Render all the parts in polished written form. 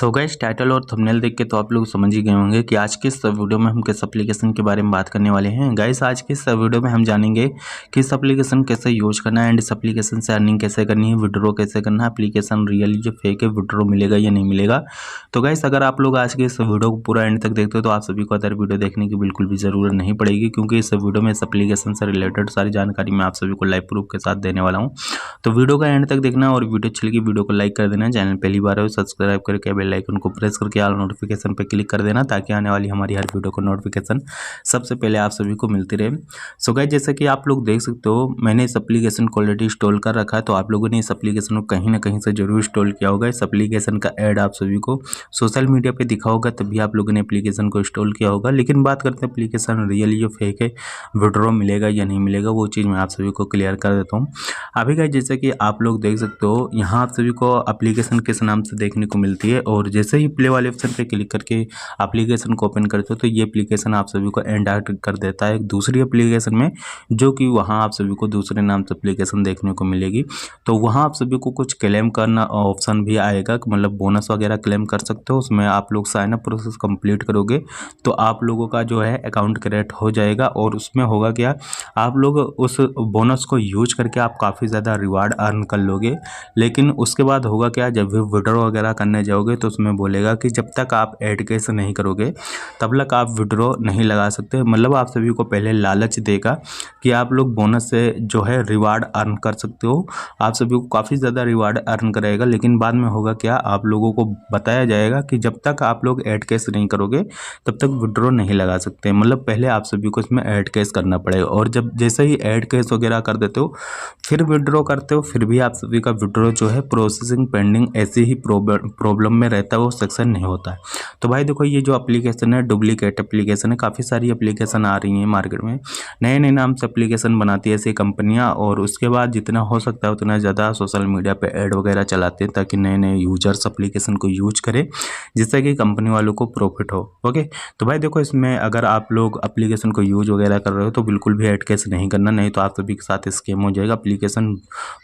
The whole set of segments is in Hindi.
सो गाइस टाइटल और थंबनेल देख के तो आप लोग समझ ही गए होंगे कि आज के इस वीडियो में हम किस एप्लीकेशन के बारे में बात करने वाले हैं। गाइस आज के इस वीडियो में हम जानेंगे कि इस एप्लीकेशन कैसे यूज करना है एंड इस एप्लीकेशन से अर्निंग कैसे करनी है, विड्रॉ कैसे करना है, एप्लीकेशन रियली जो फेक है विड्रॉ मिलेगा या नहीं मिलेगा। तो गाइस अगर आप लोग आज के इस वीडियो को पूरा एंड तक देखते हो तो आप सभी को अदर वीडियो देखने की बिल्कुल भी जरूरत नहीं पड़ेगी, क्योंकि इस वीडियो में इस एप्लीकेशन से रिलेटेड सारी जानकारी मैं आप सभी को लाइव प्रूफ के साथ देने वाला हूँ। तो वीडियो का एंड तक देखना और वीडियो अच्छी लगी वीडियो को लाइक कर देना, चैनल पहली बार हो सब्सक्राइब करके बेल आइकन को प्रेस करके ऑल नोटिफिकेशन पे क्लिक कर देना, ताकि आने वाली हमारी हर वीडियो को नोटिफिकेशन सबसे पहले आप सभी को मिलती रहे। सो गाइस जैसे कि आप लोग देख सकते हो मैंने इस एप्लीकेशन को ऑलरेडी इंस्टॉल कर रखा है, तो आप लोगों ने इस एप्लीकेशन को कहीं ना कहीं से जरूर इंस्टॉल किया होगा। इस एप्लीकेशन का ऐड आप सभी को सोशल मीडिया पे दिखा होगा, तभी आप लोगों ने एप्लीकेशन को इंस्टॉल किया होगा। लेकिन बात करते हैं एप्लीकेशन रियली जो फेक है विड्रॉ मिलेगा या नहीं मिलेगा, वो चीज़ मैं आप सभी को क्लियर कर देता हूँ। अभी गाइस जैसे कि आप लोग देख सकते हो यहाँ आप सभी को एप्लीकेशन किस नाम से देखने को मिलती है, और जैसे ही प्ले वाले ऑप्शन पे क्लिक करके एप्लीकेशन को ओपन करते हो तो ये एप्लीकेशन आप सभी को एंड कर देता है एक दूसरी एप्लीकेशन में, जो कि वहाँ आप सभी को दूसरे नाम से एप्लीकेशन देखने को मिलेगी। तो वहाँ आप सभी को कुछ क्लेम करना ऑप्शन भी आएगा, मतलब बोनस वगैरह क्लेम कर सकते हो। उसमें आप लोग साइन अप प्रोसेस कंप्लीट करोगे तो आप लोगों का जो है अकाउंट क्रिएट हो जाएगा, और उसमें होगा क्या, आप लोग उस बोनस को यूज करके आप काफ़ी ज़्यादा रिवार्ड अर्न कर लोगे। लेकिन उसके बाद होगा क्या, जब भी विड्रॉ वगैरह करने जाओगे तो उसमें बोलेगा कि जब तक आप ऐड केस नहीं करोगे तब तक आप विड्रॉ नहीं लगा सकते। मतलब आप सभी को पहले लालच देगा कि आप लोग बोनस से जो है रिवार्ड अर्न कर सकते हो, आप सभी को काफ़ी ज़्यादा रिवार्ड अर्न कराएगा। लेकिन बाद में होगा क्या, आप लोगों को बताया जाएगा कि जब तक आप लोग ऐड केस नहीं करोगे तब तक विड्रॉ नहीं लगा सकते। मतलब पहले आप सभी को इसमें ऐड केस करना पड़ेगा, और जब जैसे ही ऐड केस वगैरह कर देते हो फिर विड्रॉ करते हो, फिर भी आप सभी का विड्रॉ जो है प्रोसेसिंग पेंडिंग ऐसी ही प्रॉब्लम में रहता है, वो सक्सेस नहीं होता है। तो भाई देखो ये जो एप्लीकेशन है डुप्लीकेट एप्लीकेशन है, काफ़ी सारी एप्लीकेशन आ रही हैं मार्केट में, नए नए नाम से एप्लीकेशन बनाती है ऐसी कंपनियां, और उसके बाद जितना हो सकता है उतना ज़्यादा सोशल मीडिया पे ऐड वगैरह चलाते हैं ताकि नए नए यूजर्स एप्लीकेशन को यूज करें, जिससे कि कंपनी वालों को प्रॉफिट हो। ओके तो भाई देखो इसमें अगर आप लोग एप्लीकेशन को यूज वगैरह कर रहे हो तो बिल्कुल भी ऐड केस नहीं करना, नहीं तो आप सभी के साथ स्कैम हो जाएगा। एप्लीकेशन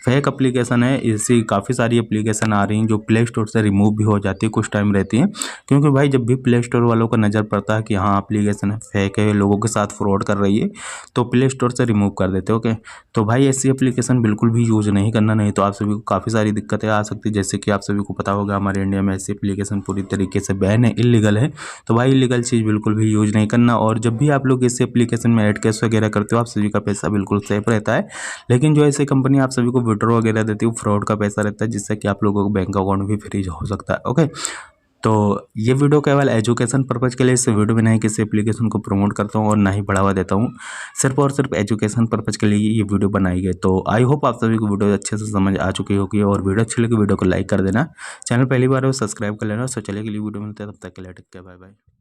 फेक एप्लीकेशन है, ऐसी काफ़ी सारी एप्लीकेशन आ रही हैं जो प्ले स्टोर से रिमूव भी हो जाती है, कुछ टाइम रहती हैं, क्योंकि भाई जब भी प्ले स्टोर वालों को नज़र पड़ता है कि हाँ एप्लीकेशन है फेक है, लोगों के साथ फ्रॉड कर रही है, तो प्ले स्टोर से रिमूव कर देते। ओके तो भाई ऐसी एप्लीकेशन बिल्कुल भी यूज़ नहीं करना, नहीं तो आप सभी को काफ़ी सारी दिक्कतें आ सकती है। जैसे कि आप सभी को पता होगा हमारे इंडिया में ऐसी एप्लीकेशन पूरी तरीके से बैन है, इलीगल है। तो भाई इलीगल चीज़ बिल्कुल भी यूज नहीं करना, और जब भी आप लोग इस एप्लीकेशन में ऐड केस वगैरह करते हो आप सभी का पैसा बिल्कुल सेफ रहता है। लेकिन जो ऐसी कंपनी आप सभी को विड्रॉ वगैरह देती है फ्रॉड का पैसा रहता है, जिससे कि आप लोगों को बैंक अकाउंट भी फ्रीज हो सकता है। ओके तो ये वीडियो केवल एजुकेशन पर्पज़ के लिए, इस वीडियो में नहीं किसी एप्लीकेशन को प्रमोट करता हूँ और ना ही बढ़ावा देता हूँ, सिर्फ और सिर्फ एजुकेशन पर्पज़ के लिए ये वीडियो बनाई गई। तो आई होप आप सभी को वीडियो अच्छे से समझ आ चुकी होगी, और वीडियो अच्छी लगी वीडियो को लाइक कर देना, चैनल पहली बार हो सब्सक्राइब कर लेना। सो चलिए अगली वीडियो मिलते हैं, तब तक के लिए टेक केयर, बाय बाय।